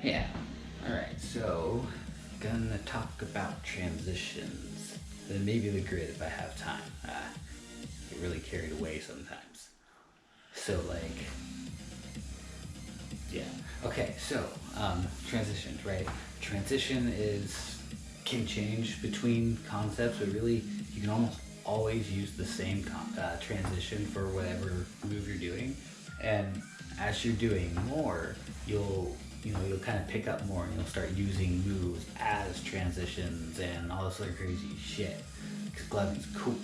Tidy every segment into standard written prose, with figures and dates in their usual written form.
Yeah. Alright, so gonna talk about transitions. Then maybe the grid if I have time. Get really carried away sometimes. So like, yeah. Okay, so transitions, right? Transition is can change between concepts, but really you can almost always use the same transition for whatever move you're doing. And as you're doing more, you'll kind of pick up more, and you'll start using moves as transitions and all this other crazy shit. Because gloving's cool.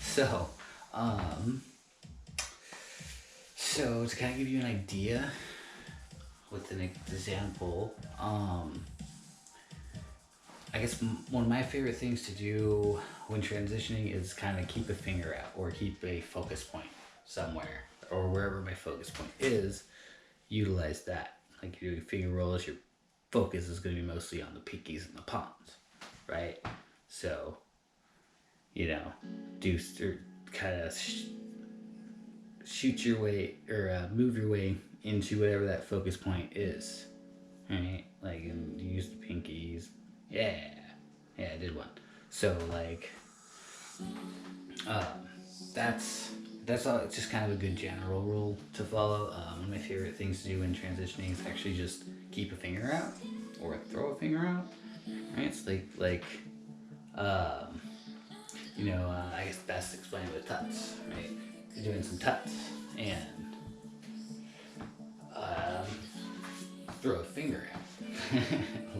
So, um, so to kind of give you an idea with an example, I guess one of my favorite things to do when transitioning is kind of keep a finger out or keep a focus point somewhere or wherever my focus point is. Utilize that. Like you're doing finger rolls, your focus is going to be mostly on the pinkies and the palms, right? So, you know, do kind of shoot your way or move your way into whatever that focus point is. Right? Like, and use the pinkies. Yeah. Yeah, I did one. So, like, um, that's that's all. It's just kind of a good general rule to follow. One of my favorite things to do when transitioning is actually just keep a finger out or throw a finger out. Right? It's um, I guess best explained with tuts. Right? You're doing some tuts and um, throw a finger out.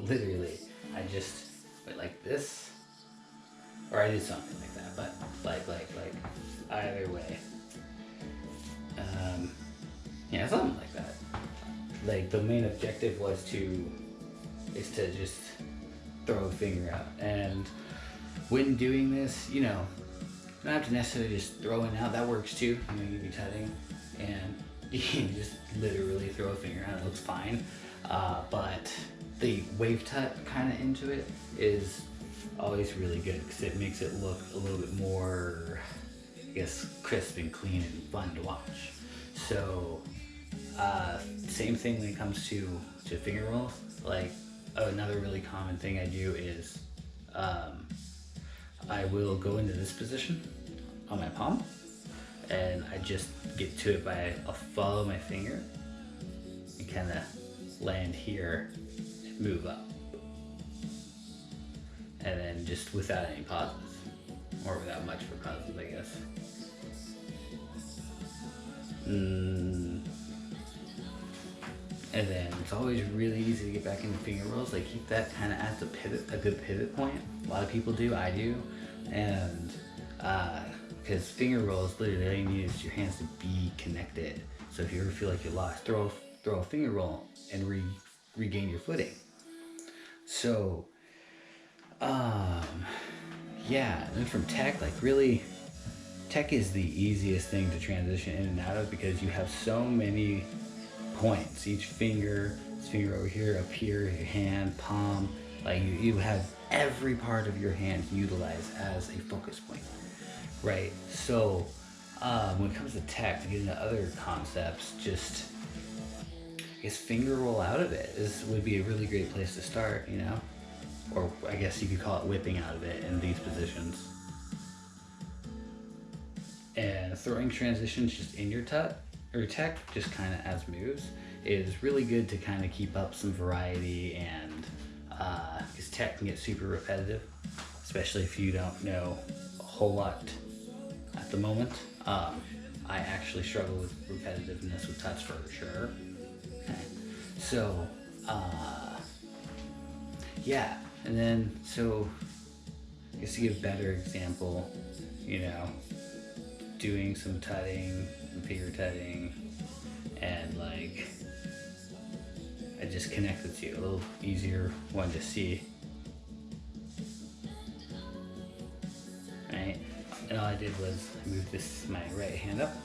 Literally, I just went like this, or I did something like that. But like either way, um, yeah, something like that. Like the main objective is to just throw a finger out, and when doing this, you don't have to necessarily just throw it out. That works too. You be tutting, and you can just literally throw a finger out. It looks fine. But the wave tut kind of into it is always really good because it makes it look a little bit more, I guess, crisp and clean and fun to watch. So, same thing when it comes to finger rolls. Like another really common thing I do is I will go into this position on my palm, and I just get to it by I'll follow my finger and kind of land here and move up, and then just without any pauses or without much for pauses, I guess. And then it's always really easy to get back into finger rolls. Like keep that kind of as a good pivot point. A lot of people do, I do, and because finger rolls literally all you need is your hands to be connected. So if you ever feel like you're lost, throw a finger roll and regain your footing. So, yeah, and then from tech, like really, tech is the easiest thing to transition in and out of because you have so many points. Each finger, this finger over here, up here, your hand, palm, like you have every part of your hand utilized as a focus point, right? So when it comes to tech, to get into other concepts, just I guess finger roll out of it would be a really great place to start, or I guess you could call it whipping out of it in these positions. And throwing transitions just in your tut or tech, just kind of as moves, is really good to kind of keep up some variety, and because tech can get super repetitive, especially if you don't know a whole lot at the moment. I actually struggle with repetitiveness with tuts for sure. So, yeah, and then so I guess to give a better example, doing some tutting, some finger tutting, and like I just connect with you, a little easier one to see, right? And all I did was I moved my right hand up,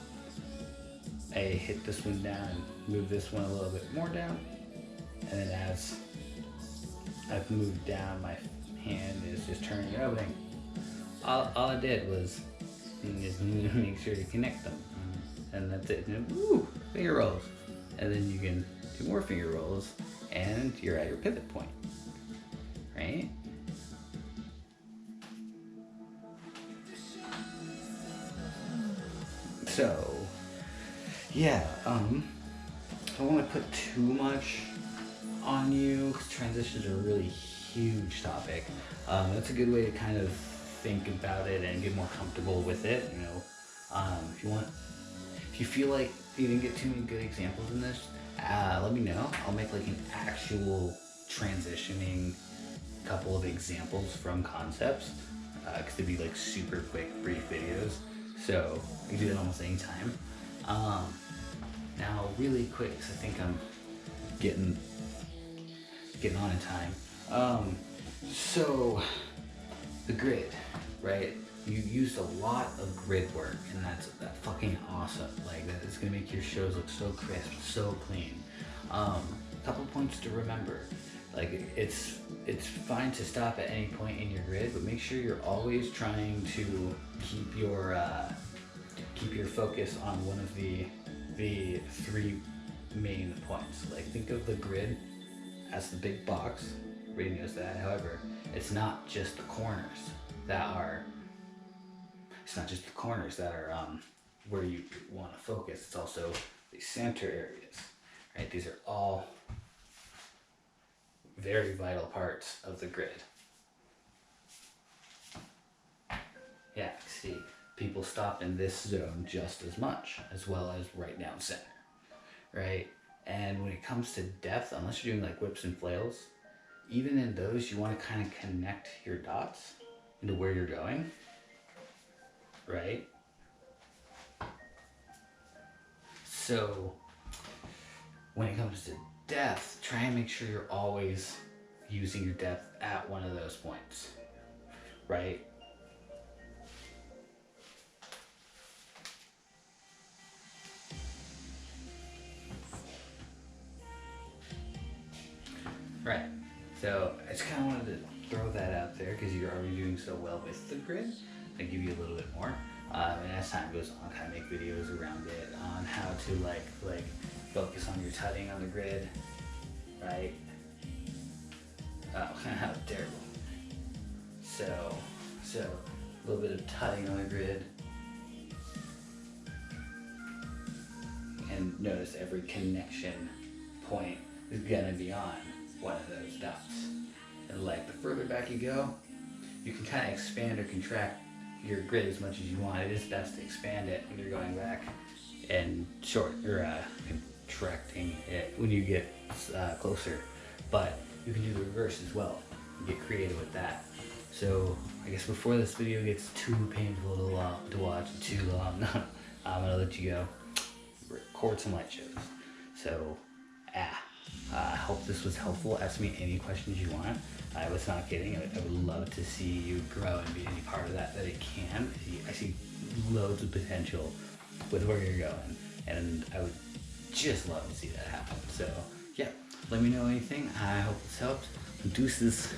I hit this one down and move this one a little bit more down, and then as I've moved down, my hand is just turning and opening. All I did was just make sure to connect them, and that's it. And finger rolls, and then you can 2 more finger rolls, and you're at your pivot point, right? So, yeah, I don't want to put too much on you, because transitions are a really huge topic. That's a good way to kind of think about it and get more comfortable with it. You know, if you feel like you didn't get too many good examples in this, let me know. I'll make like an actual transitioning couple of examples from concepts, because they'd be like super quick, brief videos. So you can do that almost any time. Now, really quick, because I think I'm getting on in time. So the grid, right? You used a lot of grid work, and that's fucking awesome. Like, that is gonna make your shows look so crisp, so clean. Couple points to remember. Like, it's fine to stop at any point in your grid, but make sure you're always trying to keep your focus on one of the 3 main points. Like, think of the grid as the big box. Everybody knows that. However, it's not just the corners that are where you want to focus. It's also the center areas, right? These are all very vital parts of the grid. Yeah, see, people stop in this zone just as much, as well as right down center, right? And when it comes to depth, unless you're doing like whips and flails, even in those, you want to kind of connect your dots into where you're going, right? So when it comes to depth, try and make sure you're always using your depth at one of those points, right? Right. So I just kind of wanted to throw that out there because you're already doing so well with the grid. I give you a little bit more, and as time goes on, kind of make videos around it on how to like focus on your tutting on the grid, right? Oh, how terrible. So a little bit of tutting on the grid, and notice every connection point is gonna be on one of those dots. And like, the further back you go, you can kind of expand or contract your grid as much as you want. It is best to expand it when you're going back, and contracting it when you get closer. But you can do the reverse as well. Get creative with that. So I guess before this video gets too painful to watch, too long, I'm gonna let you go record some light shows. So I hope this was helpful. Ask me any questions you want. I was not kidding. I would love to see you grow and be any part of that it can. I see loads of potential with where you're going, and I would just love to see that happen. So yeah, let me know anything. I hope this helped. Deuces.